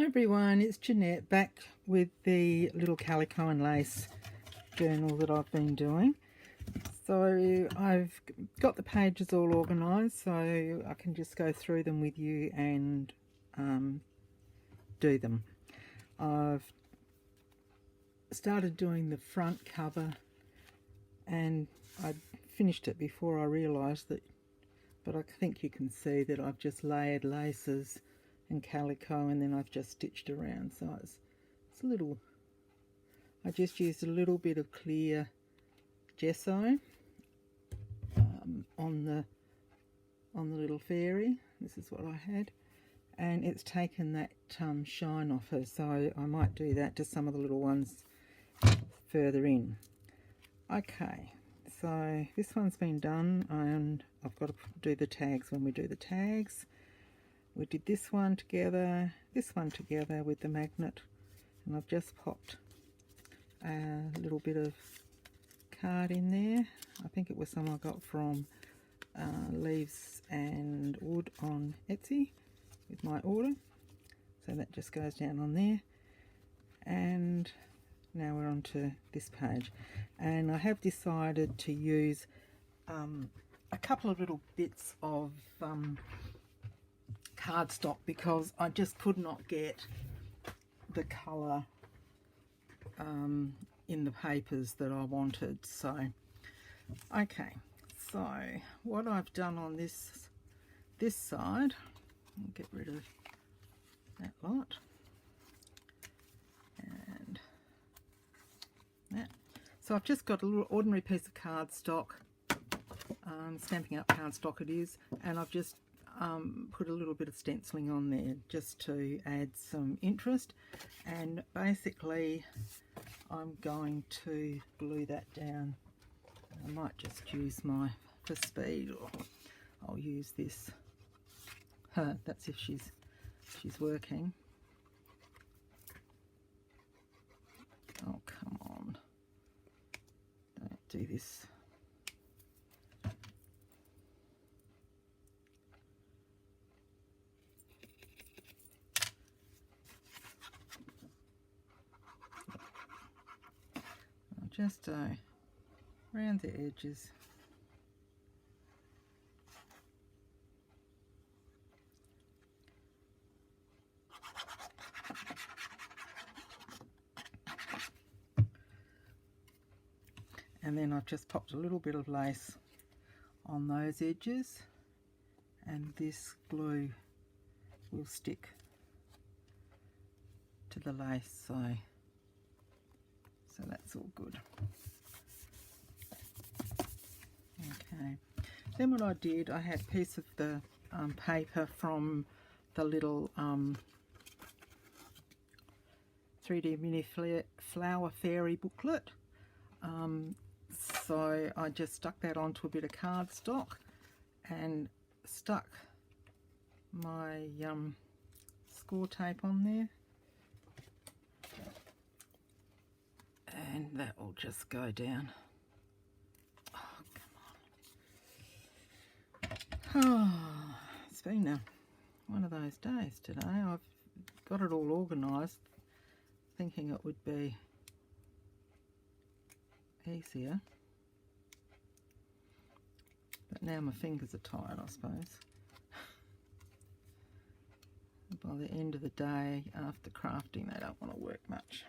Hi everyone, it's Jeanette back with the little Calico and Lace journal that I've been doing. So I've got the pages all organised so I can just go through them with you and do them. I've started doing the front cover and I finished it before I realised that, but I think you can see that I've just layered laces and calico and then I've just stitched around, so it's a little, I just used a little bit of clear gesso on the little fairy. This is what I had, and it's taken that shine off her, so I might do that to some of the little ones further in. Okay, so this one's been done and I've got to do the tags. When we do the tags, we did this one together with the magnet, and I've just popped a little bit of card in there. I think it was some I got from Leaves and Wood on Etsy with my order. So that just goes down on there. And now we're on to this page. And I have decided to use a couple of little bits of cardstock because I just could not get the colour in the papers that I wanted. So okay, so what I've done on this side, I'll get rid of that lot and that. So I've just got a little ordinary piece of cardstock, Stampin' Up cardstock it is, and I've just put a little bit of stenciling on there just to add some interest, and basically I'm going to glue that down. I might just use my, for speed, or I'll use this. That's if she's working. Oh, come on, don't do this. Just around the edges. And then I've just popped a little bit of lace on those edges, and this glue will stick to the lace, so that's all good. Okay, then what I did, I had a piece of the paper from the little 3D mini flower fairy booklet. So I just stuck that onto a bit of cardstock and stuck my score tape on there, and that will just go down. Oh, come on. Oh, it's been one of those days today. I've got it all organised, thinking it would be easier, but now my fingers are tired, I suppose. By the end of the day, after crafting, they don't want to work much.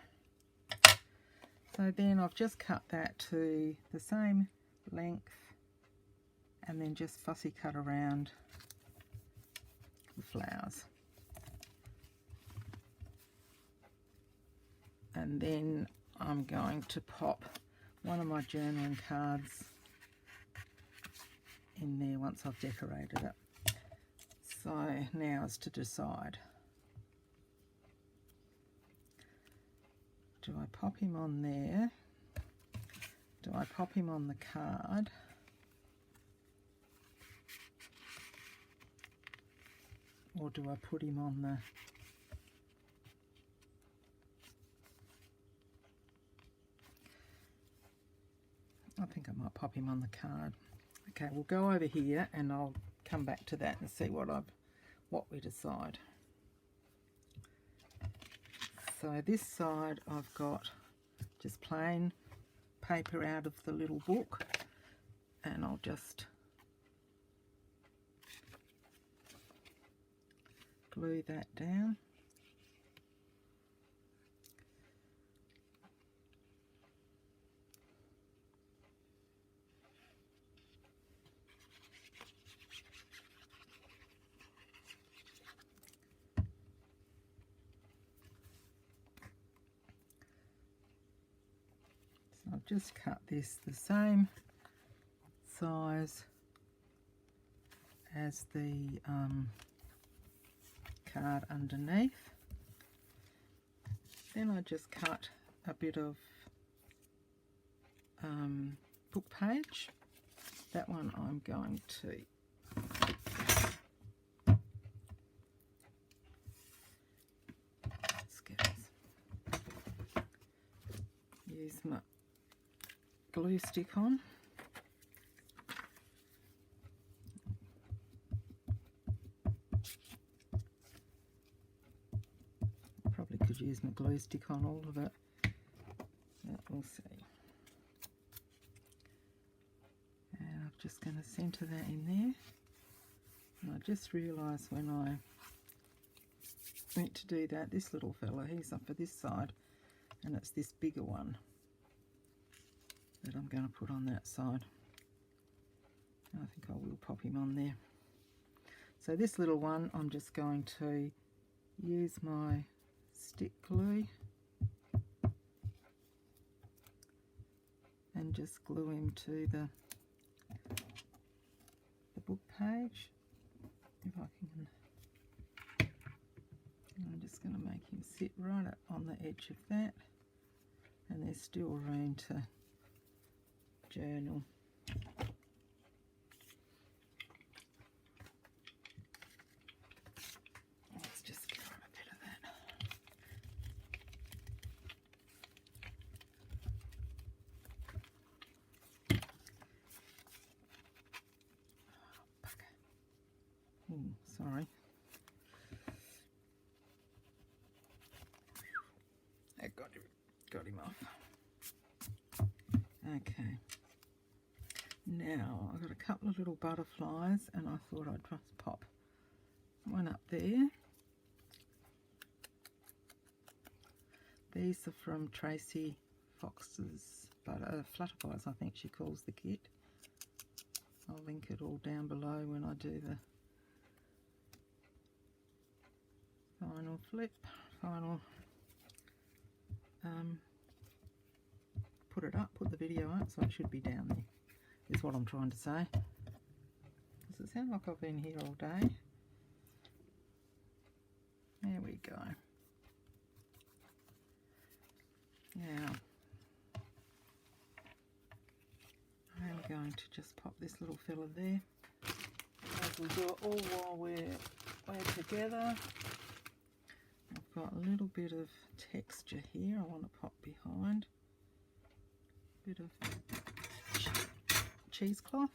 So then I've just cut that to the same length and then just fussy cut around the flowers. And then I'm going to pop one of my journaling cards in there once I've decorated it. So now is to decide. Do I pop him on there? Do I pop him on the card? Or do I put him on the... I think I might pop him on the card. Okay, we'll go over here and I'll come back to that and see what we decide. So this side I've got just plain paper out of the little book, and I'll just glue that down. So I've just cut this the same size as the card underneath. Then I just cut a bit of book page. That one I'm going to use my glue stick on. Probably could use my glue stick on all of it. We'll see. And I'm just going to centre that in there. And I just realised when I went to do that, this little fella, he's up for this side, and it's this bigger one that I'm going to put on that side. I think I will pop him on there. So this little one, I'm just going to use my stick glue and just glue him to the book page. If I can, and I'm just going to make him sit right up on the edge of that, and there's still room to journal. Let's just get on a bit of that. Sorry. I got him off. Okay. Now I've got a couple of little butterflies, and I thought I'd just pop one up there. These are from Tracy Fox's Flutterflies, I think she calls the kit. I'll link it all down below when I do the final flip, put the video up, so it should be down there, is what I'm trying to say. Does it sound like I've been here all day? There we go. Now, I'm going to just pop this little fella there. We'll do it all while we're together. I've got a little bit of texture here I want to pop behind. Bit of cheesecloth.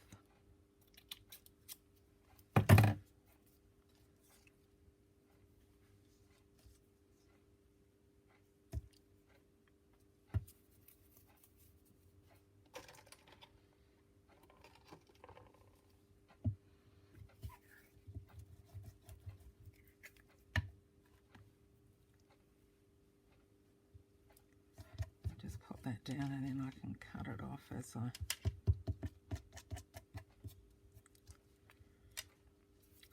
That down, and then I can cut it off as I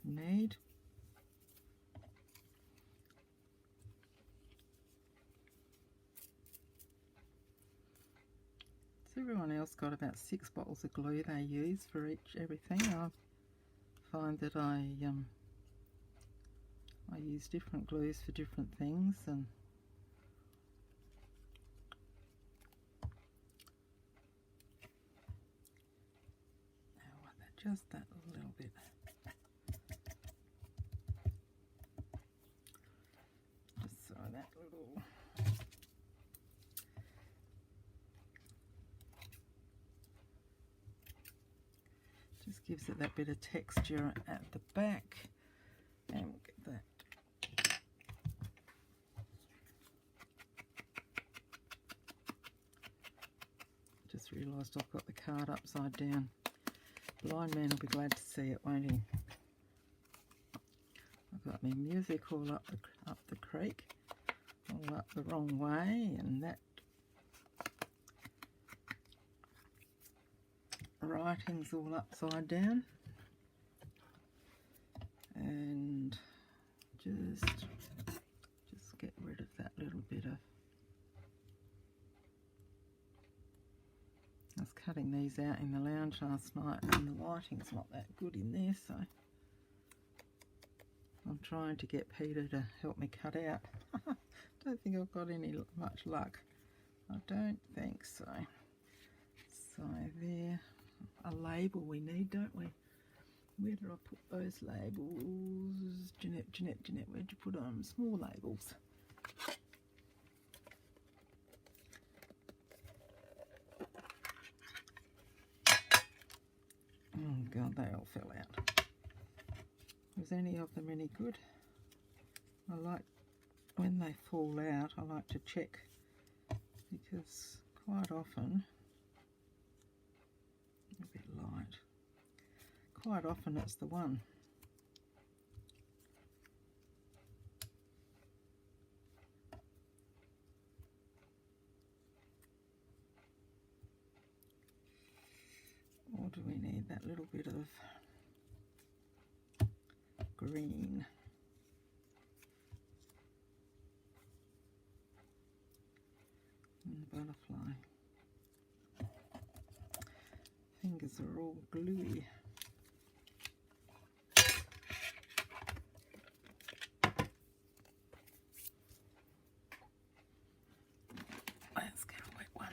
need. So everyone else got about 6 bottles of glue they use for everything. I find that I use different glues for different things, and just that little bit. Just so that little. Just gives it that bit of texture at the back, and we'll get that realised I've got the card upside down. Blind man will be glad to see it, won't he? I've got my music all up the creek, all up the wrong way, and that writing's all upside down. And just get rid of that little bit of... I was cutting these out in the lounge last night and the lighting's not that good in there, so I'm trying to get Peter to help me cut out. Don't think I've got any much luck. I don't think so. So there, a label we need, don't we? Where did I put those labels? Jeanette, where'd you put them? Small labels. Oh God, they all fell out. Was any of them any good? I like, when they fall out, I like to check, because quite often, a bit light, quite often it's the one. Or do we need that little bit of green? And the butterfly. Fingers are all gluey. Let's get a wet one.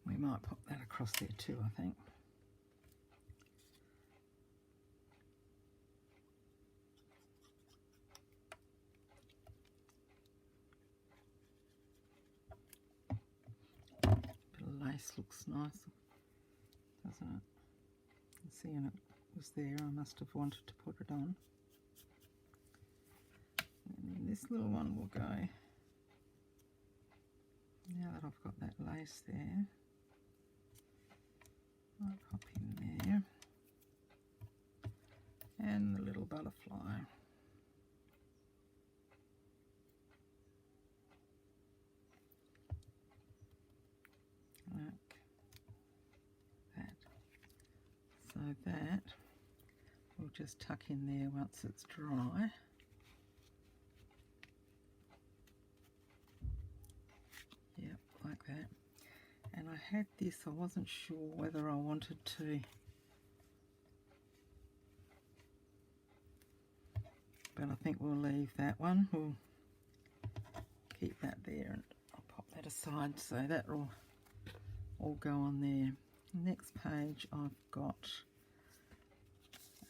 We might pop that across there too, I think. Bit of lace looks nice, doesn't it? Seeing it was there, I must have wanted to put it on. And then this little one will go. Now that I've got that lace there, I'll pop in there, and the little butterfly. Like that. So that we'll just tuck in there once it's dry. Yep, like that. And I had this, I wasn't sure whether I wanted to, but I think we'll leave that one. We'll keep that there and I'll pop that aside, so that will all go on there. Next page I've got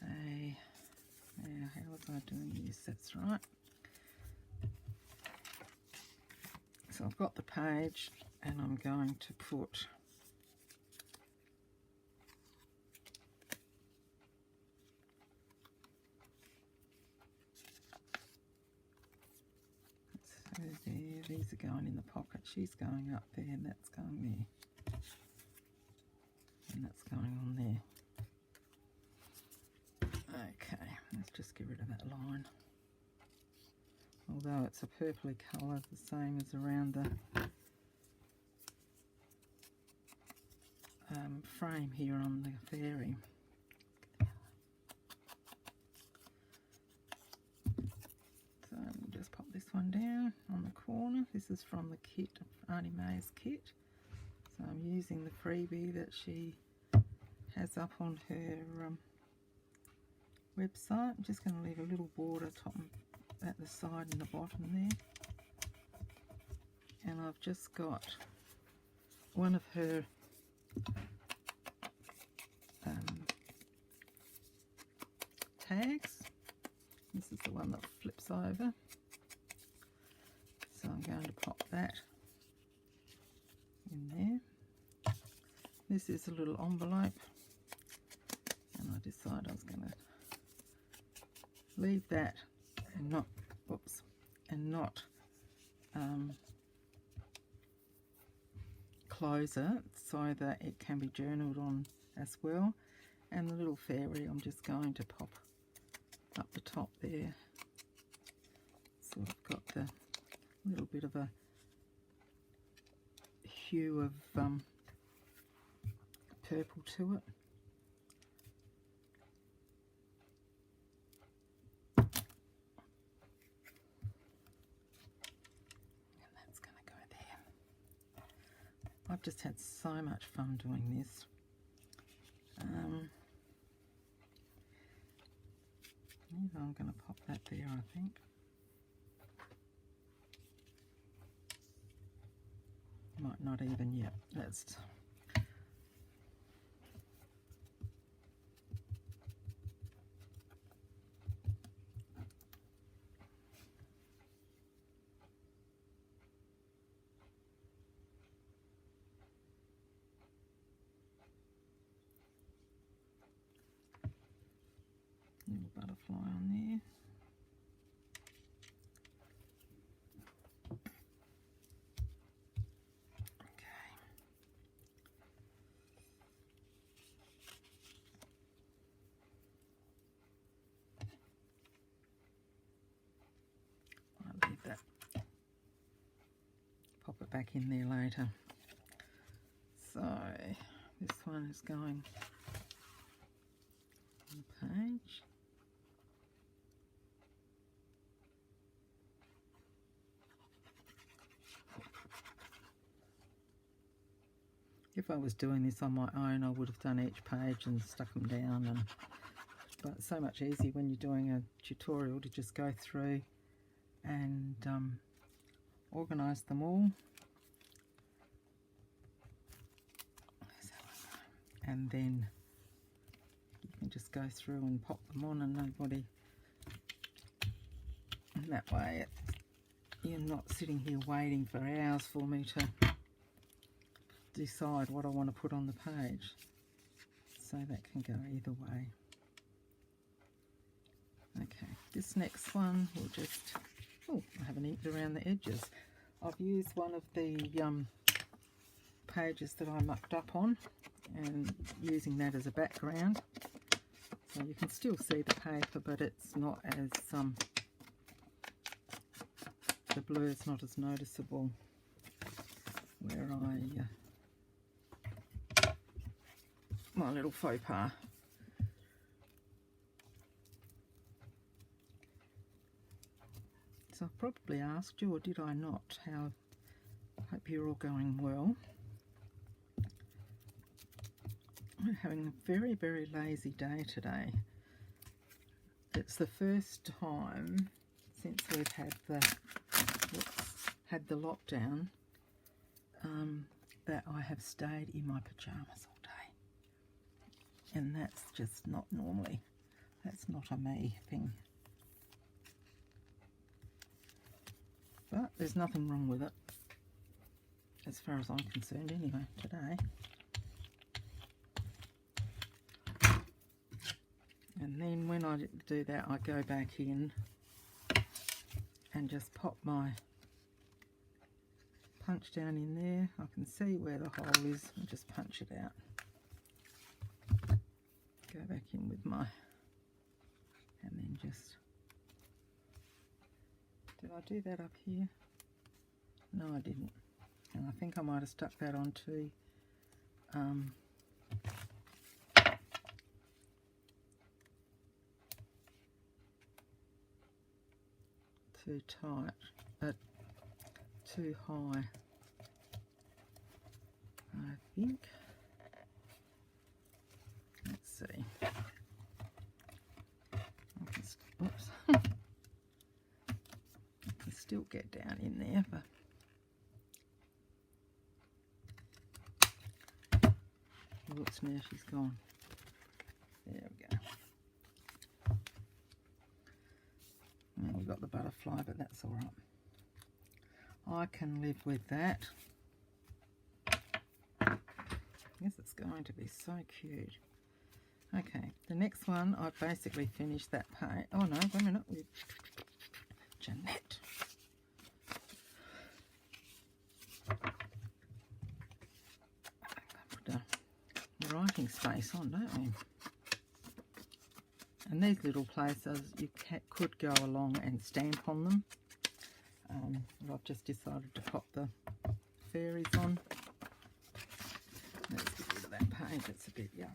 a, how was I doing this? That's right. So I've got the page and I'm going to put so there, these are going in the pocket. She's going up there and that's going there. And that's going on there. Okay, let's just get rid of that line. Although it's a purpley colour, the same as around the frame here on the fairy. So we'll just pop this one down on the corner. This is from the kit, Auntie May's kit. So I'm using the freebie that she has up on her website. I'm just going to leave a little border top at the side and the bottom there. And I've just got one of her tags. This is the one that flips over. So I'm going to pop that in there. This is a little envelope, and I decided I was going to leave that and not, whoops, and not close it so that it can be journaled on as well. And the little fairy I'm just going to pop up the top there. Sort of got the little bit of a hue of purple to it. And that's going to go there. I've just had so much fun doing this. I'm going to pop that there, I think. Might not even yet. Let's little butterfly on there. I'll leave that. Pop it back in there later. So this one is going on the page. If I was doing this on my own, I would have done each page and stuck them down, but it's so much easier when you're doing a tutorial to just go through and organise them all. And then you can just go through and pop them on, and nobody, and that way you're not sitting here waiting for hours for me to decide what I want to put on the page. So that can go either way. Okay, this next one will just, oh, I haven't inked around the edges. I've used one of the pages that I mucked up on and using that as a background. So you can still see the paper, but it's not as, the blur's not as noticeable where my little faux pas. So I've probably asked you, or did I not? How, I hope you're all going well. We're having a very, very lazy day today. It's the first time since we've had the lockdown that I have stayed in my pajamas all day, and that's just not normally. That's not a me thing. But there's nothing wrong with it, as far as I'm concerned anyway, today. And then when I do that, I go back in and just pop my punch down in there. I can see where the hole is and just punch it out. Go back in with my, and then just, did I do that up here? No, I didn't. And I think I might have stuck that onto too tight, too high, I think. Let's see. Oops. I can still get down in there, but whoops, now she's gone. There we go. And we've got the butterfly, but that's all right. I can live with that. This is going to be so cute. Okay, the next one, I've basically finished that page. Oh no, wait a minute. Jeanette. Put a writing space on, don't we? And these little places, you could go along and stamp on them. But I've just decided to pop the fairies on. Let's get rid of that page, it's a bit yuck.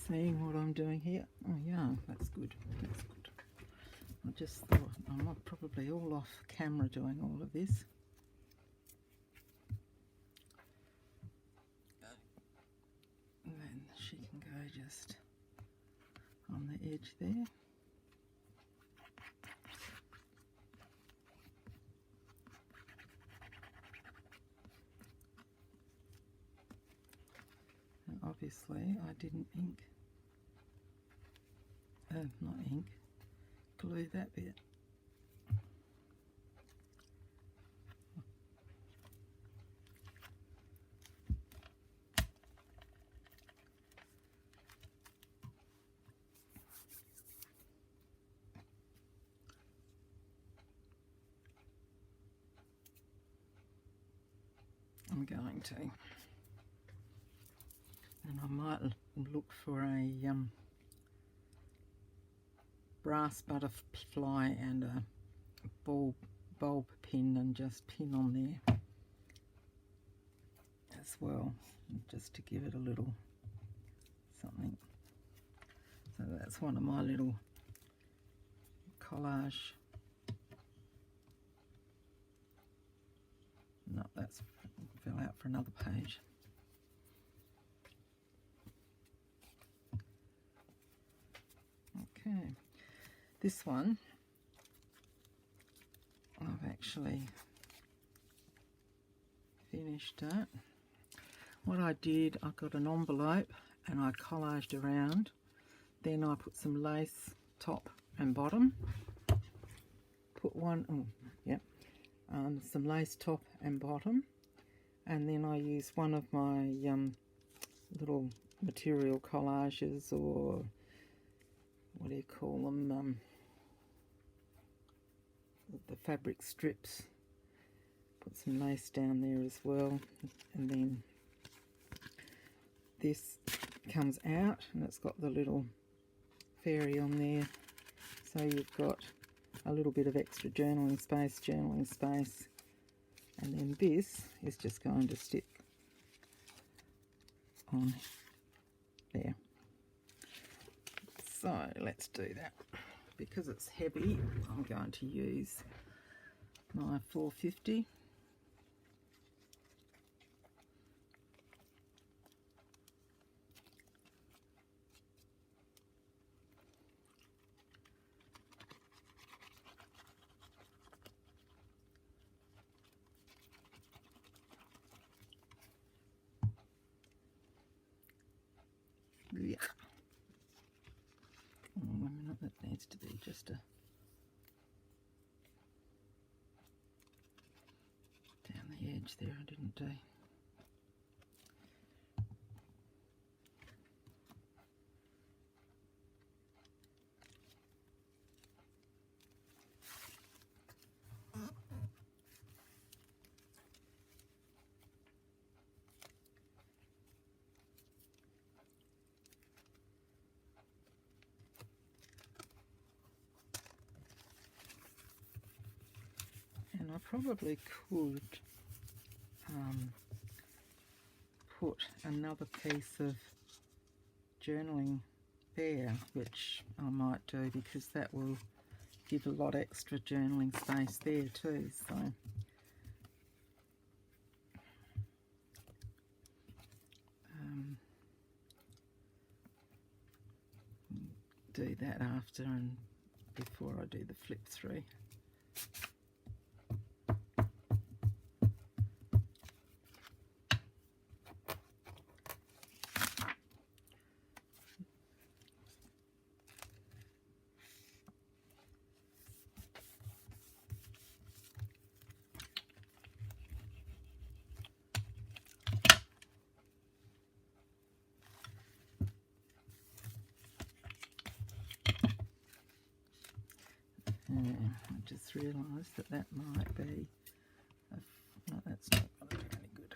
Seeing what I'm doing here. Oh yeah, that's good. That's good. I just thought I'm probably all off camera doing all of this. And then she can go just on the edge there. And obviously I didn't ink. Not ink, glue that bit. I'm going to. And I might look for a brass butterfly and a bulb pin and just pin on there as well, just to give it a little something. So that's one of my little collage. No, that's fell out for another page. Okay. This one, I've actually finished it. What I did, I got an envelope and I collaged around. Then I put some lace top and bottom. Put some lace top and bottom. And then I used one of my little material collages, or what do you call them? The fabric strips. Put some lace down there as well, and then this comes out and it's got the little fairy on there, so you've got a little bit of extra journaling space, and then this is just going to stick on there. So let's do that. Because it's heavy, I'm going to use my 450. Yeah. Oh, 1 minute, that needs to be just a down the edge there, I didn't do. And I probably could put another piece of journaling there, which I might do because that will give a lot extra journaling space there too. So do that after and before I do the flip through. I just realised that that might be, no, that's not going to do any good.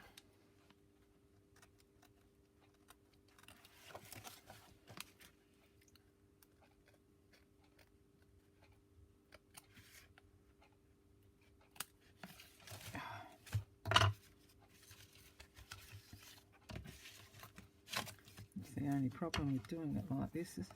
That's the only problem with doing it like this is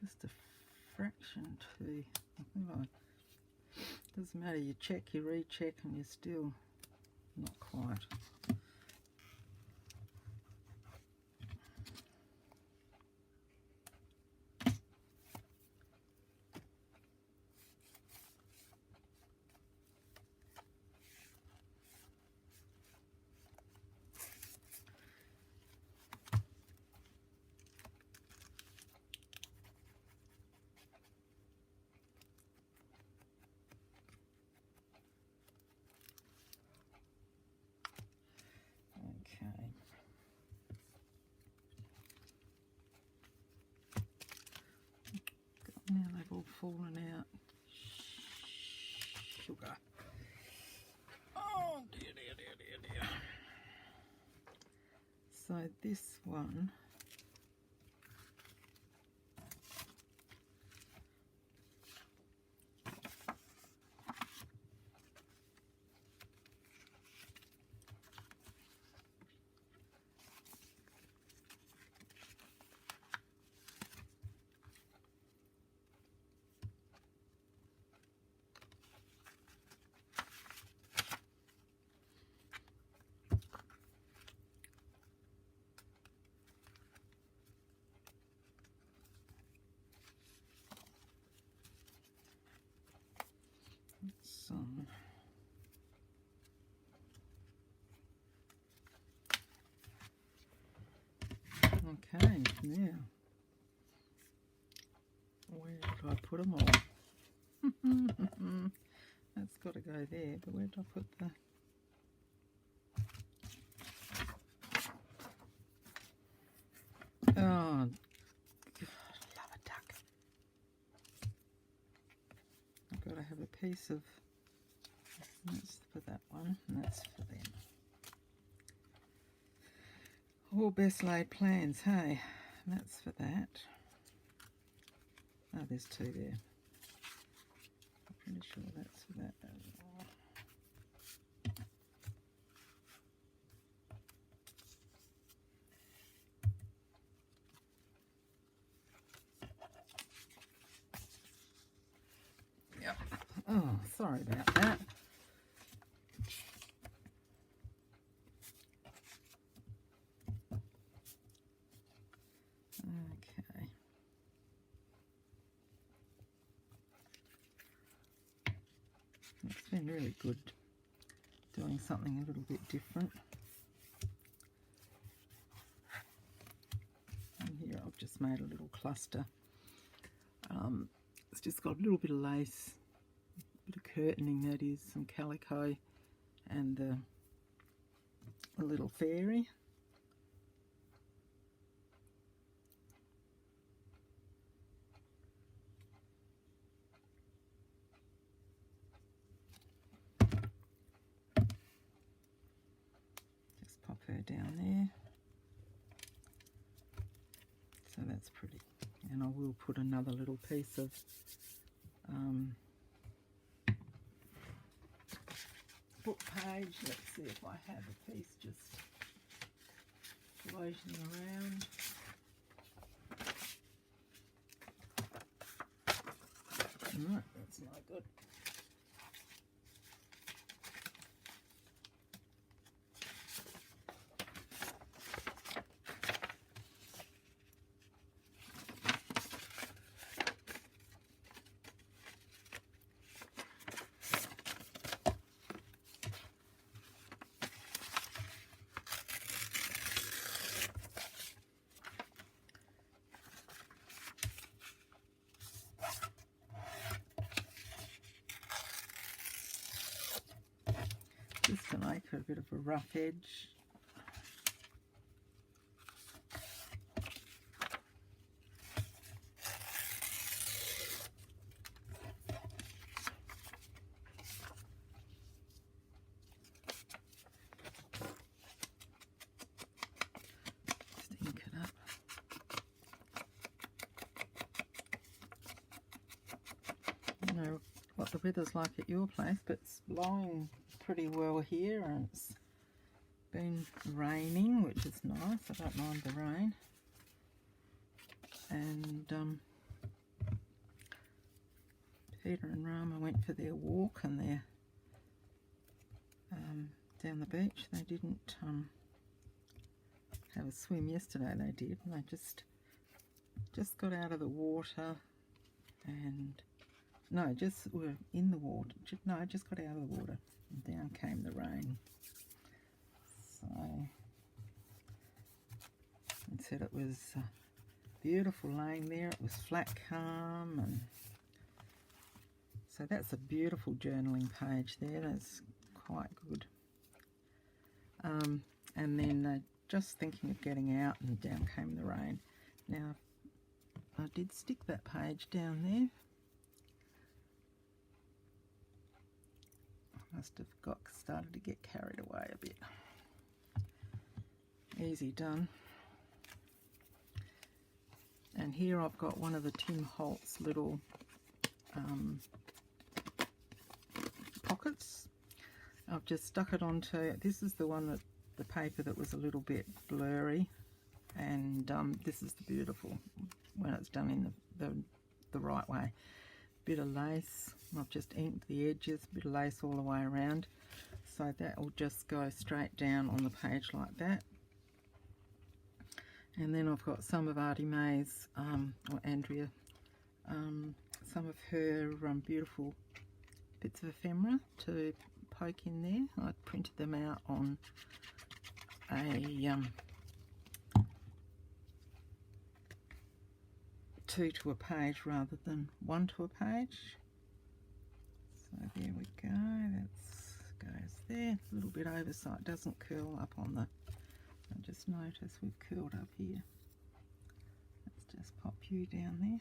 just a fraction too. Doesn't matter, you check, you recheck, and you're still not quite. Now they've all fallen out. Sugar. Oh dear, dear, dear, dear, dear. So this one, some. Okay, now where did I put them all? That's got to go there, but where did I put the... Oh, God, I love a duck. I've got to have a piece of... That's for that one, and that's for them. All best laid plans, hey? That's for that. Oh, there's two there. I'm pretty sure that's for that as well. Yep. Oh, sorry about that. Okay. It's been really good doing something a little bit different. And here I've just made a little cluster. It's just got a little bit of lace, a bit of curtaining, that is, some calico, and a little fairy. Just pop her down there. that's pretty. And I will put another little piece of book page. Let's see if I have a piece just floating around. No, that's not good. Just to make it a bit of a rough edge. Just ink it up. I don't know what the weather's like at your place, but it's blowing pretty well here, and it's been raining, which is nice. I don't mind the rain. And Peter and Rama went for their walk, and they're down the beach. They didn't have a swim yesterday. They did, and they just got out of the water, and no, just were in the water. No, just got out of the water. And down came the rain. So it said it was beautiful laying there. It was flat, calm, and so that's a beautiful journaling page there. That's quite good. And then just thinking of getting out, and down came the rain. Now I did stick that page down there. Must have started to get carried away a bit. Easy done. And here I've got one of the Tim Holtz little pockets. I've just stuck it onto, this is the one that, the paper that was a little bit blurry, and this is the beautiful, when it's done in the right way. Bit of lace, I've just inked the edges, bit of lace all the way around, so that will just go straight down on the page like that. And then I've got some of Artie May's, or Andrea, some of her beautiful bits of ephemera to poke in there. I printed them out on a 2 to a page rather than 1 to a page. So there we go, that goes there. A little bit over so it doesn't curl up on the, I just noticed we've curled up here. Let's just pop you down there.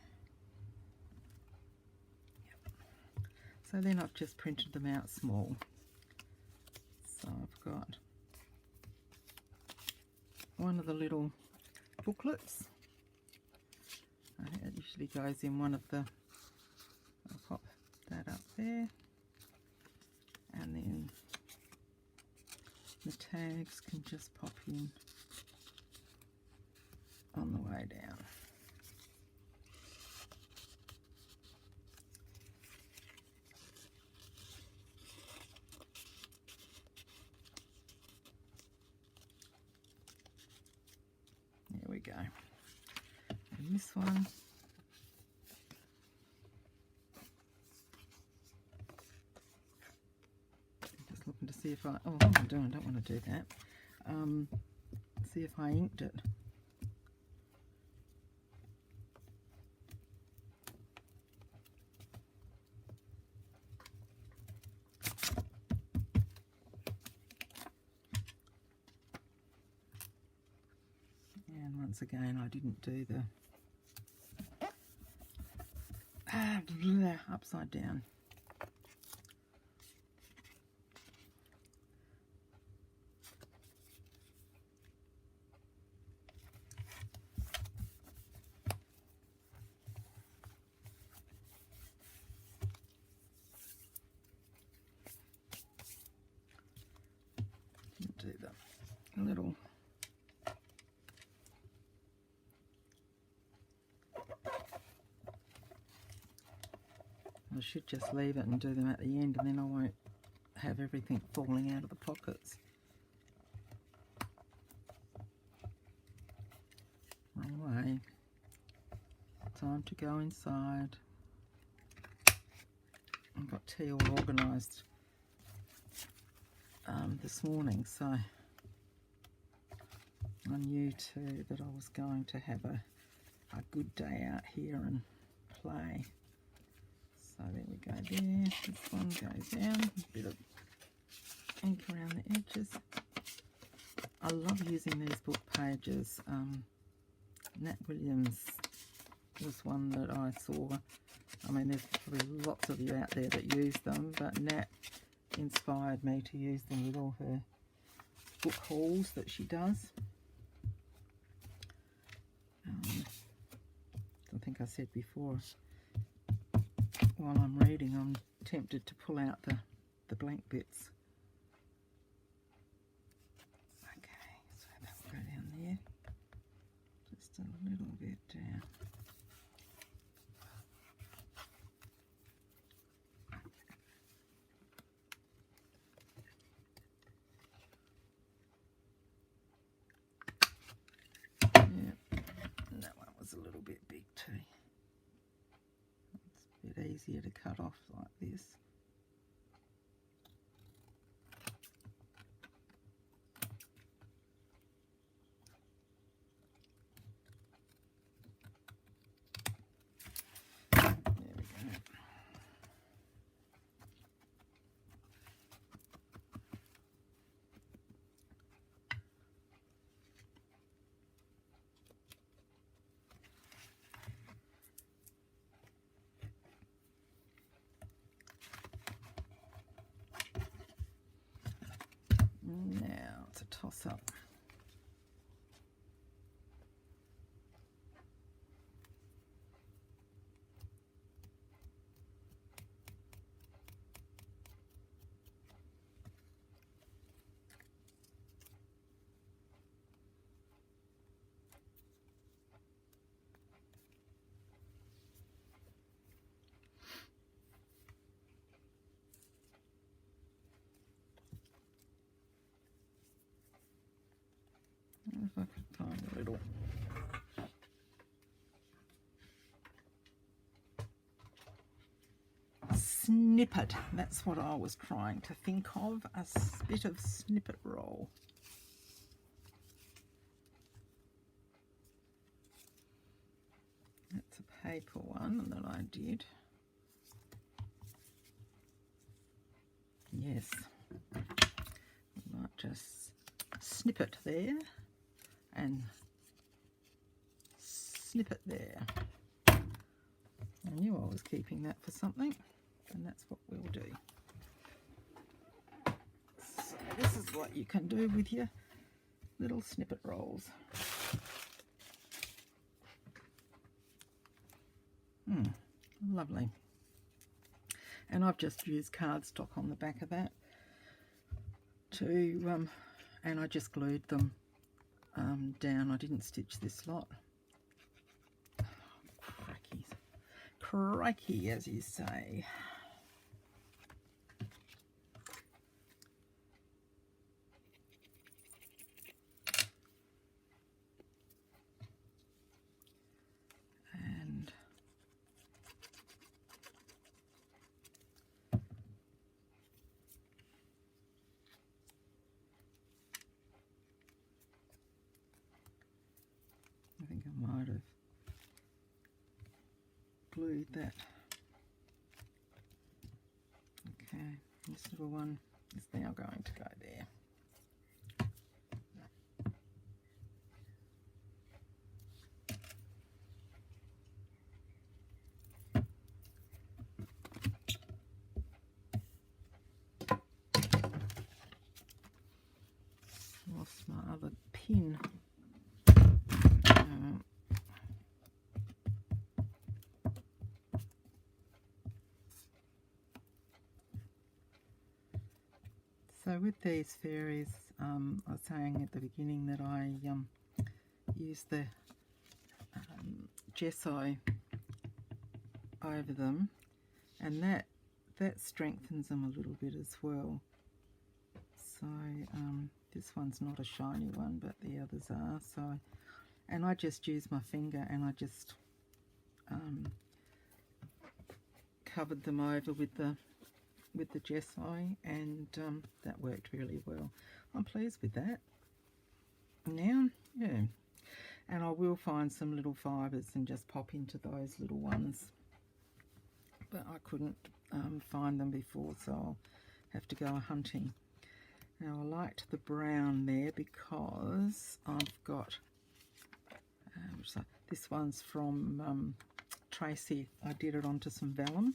Yep. So then I've just printed them out small. So I've got one of the little booklets. It usually goes in one of the, I'll pop that up there, and then the tags can just pop in on the way down. There we go. And this one, just looking to see if I, oh, what am I doing? I don't want to do that. See if I inked it. And once again, I didn't do the upside down. a little I should just leave it and do them at the end, and then I won't have everything falling out of the pockets. Wrong way. Time to go inside. I've got tea all organised this morning, so I knew too that I was going to have a good day out here and play. So there we go there. This one goes down. A bit of ink around the edges. I love using these book pages. Nat Williams was one that I saw. I mean, there's probably lots of you out there that use them, but Nat inspired me to use them with all her book hauls that she does. I think I said before, while I'm reading, I'm tempted to pull out the blank bits. Okay, so that will go down there. Just a little bit down. A little bit big too. It's a bit easier to cut off like this. There we go. Now it's a toss-up. If I could find a little snippet, that's what I was trying to think of, a bit of snippet roll. That's a paper one that I did. Yes, I might just snip it there and snip it there. I knew I was keeping that for something, and that's what we'll do. So this is what you can do with your little snippet rolls. Lovely. And I've just used cardstock on the back of that to and I just glued them down. I didn't stitch this lot. Oh, crikey, as you say. And I think I might have glued that. Okay, this little one is now going to go there. Lost my other pin. So with these fairies, I was saying at the beginning that I use the gesso over them, and that strengthens them a little bit as well. So this one's not a shiny one, but the others are. So, and I just use my finger and I just covered them over with the gesso, and that worked really well. I'm pleased with that. Now, yeah, and I will find some little fibres and just pop into those little ones, but I couldn't find them before, so I'll have to go hunting. Now I liked the brown there because I've got this one's from Tracy. I did it onto some vellum,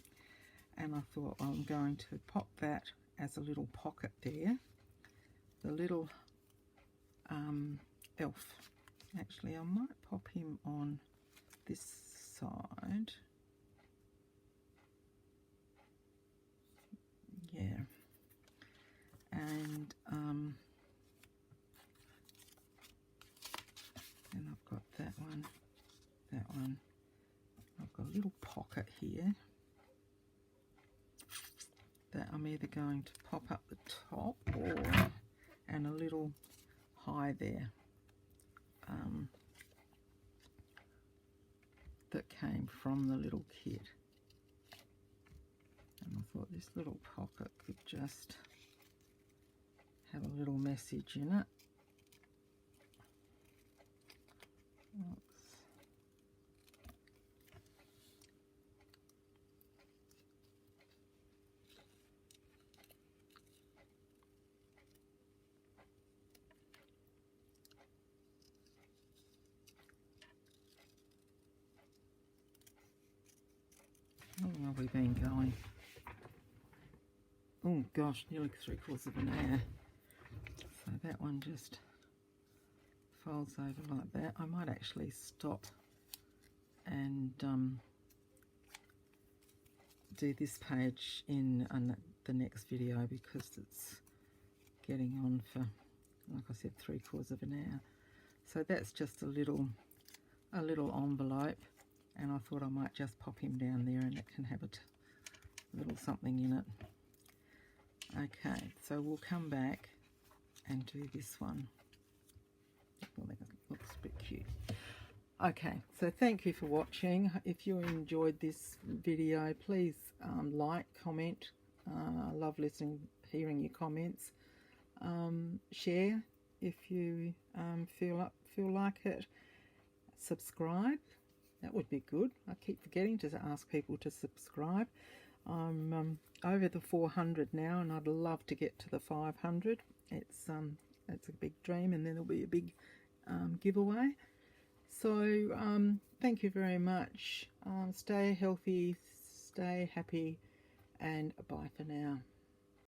and I thought I'm going to pop that as a little pocket there. The little elf. Actually, I might pop him on this side. Yeah. And I've got that one. I've got a little pocket here that I'm either going to pop up the top and a little high there that came from the little kit. And I thought this little pocket could just have a little message in it. Oops. How long have we been going? Oh gosh, nearly 3/4 of an hour. So that one just folds over like that. I might actually stop and do this page in the next video, because it's getting on for, like I said, 3/4 of an hour. So that's just a little envelope, and I thought I might just pop him down there and it can have a little something in it. Okay, so we'll come back and do this one. Well, that looks a bit cute. Okay, so thank you for watching. If you enjoyed this video, please like, comment. I love hearing your comments. Share if you feel like it. Subscribe. That would be good. I keep forgetting to ask people to subscribe. I'm over the 400 now, and I'd love to get to the 500. It's a big dream, and then there'll be a big giveaway. So thank you very much. Stay healthy, stay happy, and bye for now.